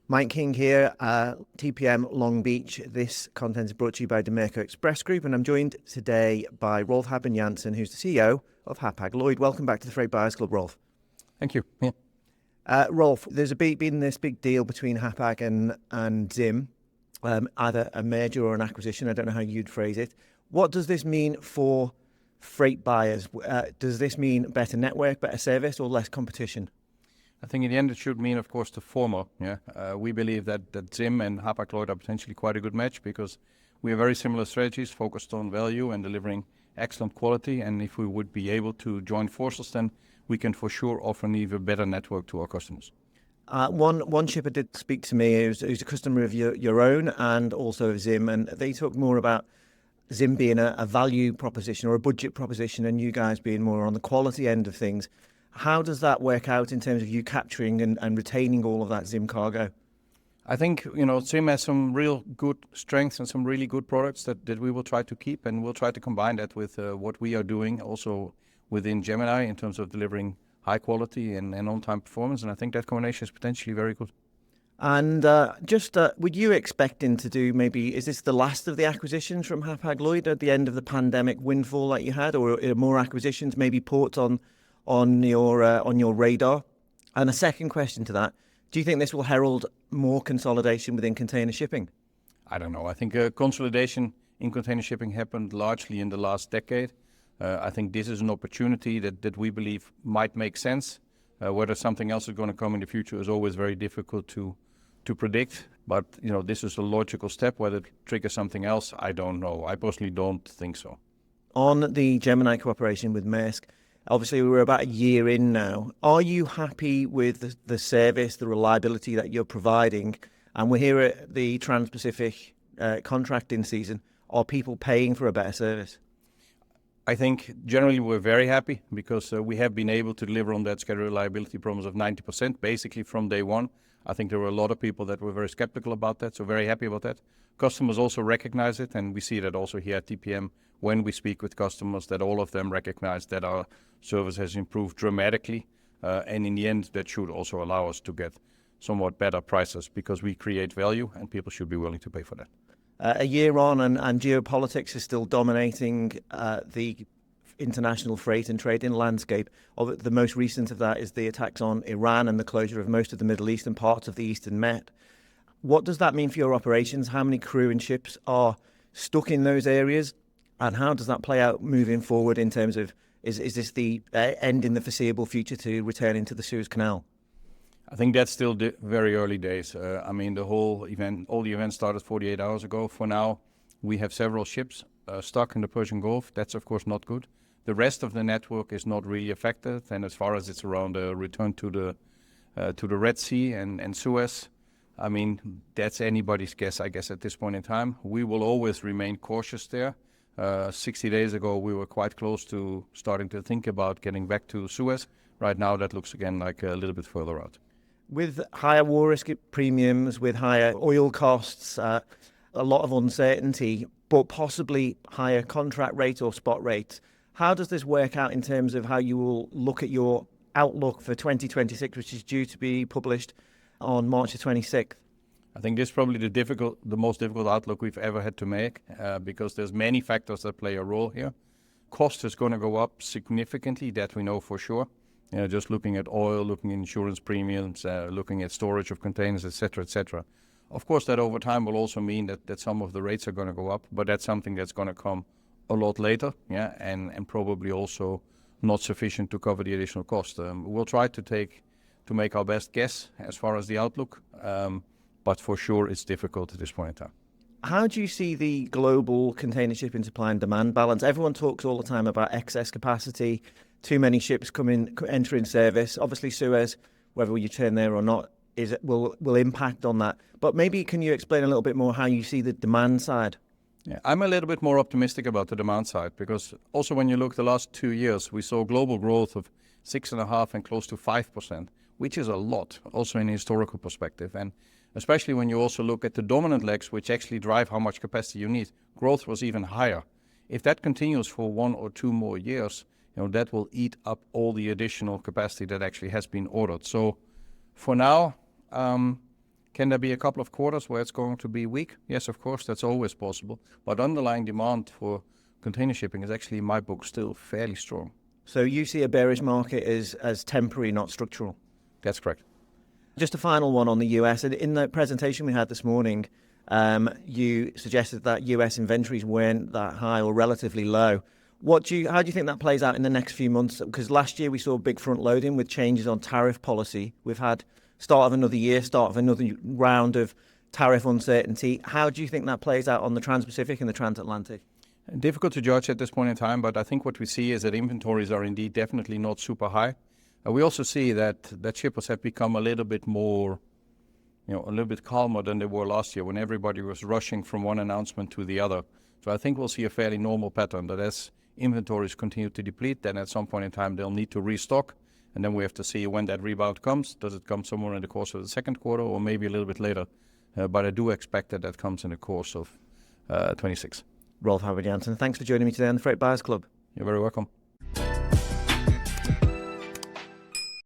Mike King here, TPM Long Beach. This content is brought to you by Demirco Express Group, and I'm joined today by Rolf Habben Jansen, who's the CEO of Hapag-Lloyd. Welcome back to the Freight Buyers Club, Rolf. Thank you. Yeah. Rolf, there's been this big deal between Hapag and Zim, either a merger or an acquisition. I don't know how you'd phrase it. What does this mean for freight buyers? Does this mean better network, better service, or less competition? I think in the end it should mean, of course, the former. Yeah, we believe that Zim and Hapag-Lloyd are potentially quite a good match because we have very similar strategies focused on value and delivering excellent quality. And if we would be able to join forces, then we can for sure offer an even better network to our customers. One shipper did speak to me who's a customer of your own and also of Zim, and they talk more about Zim being a value proposition or a budget proposition and you guys being more on the quality end of things. How does that work out in terms of you capturing and retaining all of that Zim cargo? I think, Zim has some real good strengths and some really good products that we will try to keep, and we'll try to combine that with what we are doing also within Gemini in terms of delivering high quality and on-time performance. And I think that combination is potentially very good. And would you expecting to do is this the last of the acquisitions from Hapag-Lloyd at the end of the pandemic windfall that you had, or are more acquisitions, maybe ports on your radar? And a second question to that, do you think this will herald more consolidation within container shipping? I don't know. I think consolidation in container shipping happened largely in the last decade. I think this is an opportunity that we believe might make sense. Whether something else is going to come in the future is always very difficult to predict. But, this is a logical step. Whether it triggers something else, I don't know. I personally don't think so. On the Gemini cooperation with Maersk, obviously we're about a year in now. Are you happy with the service, the reliability that you're providing? And we're here at the transpacific contracting season. Are people paying for a better service? I think generally we're very happy because we have been able to deliver on that schedule reliability promise of 90% basically from day one. I think there were a lot of people that were very skeptical about that, so very happy about that. Customers also recognize it, and we see that also here at TPM when we speak with customers, that all of them recognize that our service has improved dramatically. And in the end, that should also allow us to get somewhat better prices because we create value and people should be willing to pay for that. A year on and geopolitics is still dominating the international freight and trading landscape. The most recent of that is the attacks on Iran and the closure of most of the Middle East and parts of the Eastern Med. What does that mean for your operations? How many crew and ships are stuck in those areas? And how does that play out moving forward in terms of, is this the end in the foreseeable future to return into the Suez Canal? I think that's still very early days. The whole event, all the events started 48 hours ago. For now, we have several ships stuck in the Persian Gulf. That's, of course, not good. The rest of the network is not really affected. And as far as it's around the return to the Red Sea and Suez, that's anybody's guess, I guess, at this point in time. We will always remain cautious there. 60 days ago, we were quite close to starting to think about getting back to Suez. Right now, that looks again like a little bit further out. With higher war risk premiums, with higher oil costs, a lot of uncertainty, but possibly higher contract rate or spot rates. How does this work out in terms of how you will look at your outlook for 2026, which is due to be published on March the 26th? I think this is probably the most difficult outlook we've ever had to make because there's many factors that play a role here. Cost is going to go up significantly, that we know for sure. Just looking at oil, looking at insurance premiums, looking at storage of containers, etc., etc. Of course, that over time will also mean that some of the rates are going to go up, but that's something that's going to come a lot later, and probably also not sufficient to cover the additional cost. We'll try to make our best guess as far as the outlook, but for sure it's difficult at this point in time. How do you see the global container shipping supply and demand balance? Everyone talks all the time about excess capacity, too many ships entering service. Obviously, Suez, whether you turn there or not, will impact on that. But maybe can you explain a little bit more how you see the demand side? Yeah, I'm a little bit more optimistic about the demand side because also when you look the last 2 years, we saw global growth of 6.5% and close to 5%, which is a lot, also in a historical perspective. And especially when you also look at the dominant legs, which actually drive how much capacity you need, growth was even higher. If that continues for 1 or 2 more years, that will eat up all the additional capacity that actually has been ordered. So for now, Can there be a couple of quarters where it's going to be weak? Yes, of course, that's always possible. But underlying demand for container shipping is actually, in my book, still fairly strong. So you see a bearish market as temporary, not structural? That's correct. Just a final one on the US. In the presentation we had this morning, you suggested that US inventories weren't that high or relatively low. How do you think that plays out in the next few months? Because last year we saw a big front loading with changes on tariff policy. We've had start of another year, start of another round of tariff uncertainty. How do you think that plays out on the Trans-Pacific and the transatlantic? Difficult to judge at this point in time, but I think what we see is that inventories are indeed definitely not super high. We also see that shippers have become a little bit more, a little bit calmer than they were last year when everybody was rushing from one announcement to the other. So I think we'll see a fairly normal pattern that as inventories continue to deplete, then at some point in time they'll need to restock. And then we have to see when that rebound comes. Does it come somewhere in the course of the second quarter or maybe a little bit later? But I do expect that comes in the course of 26. Rolf Habben Jansen, thanks for joining me today on the Freight Buyers Club. You're very welcome.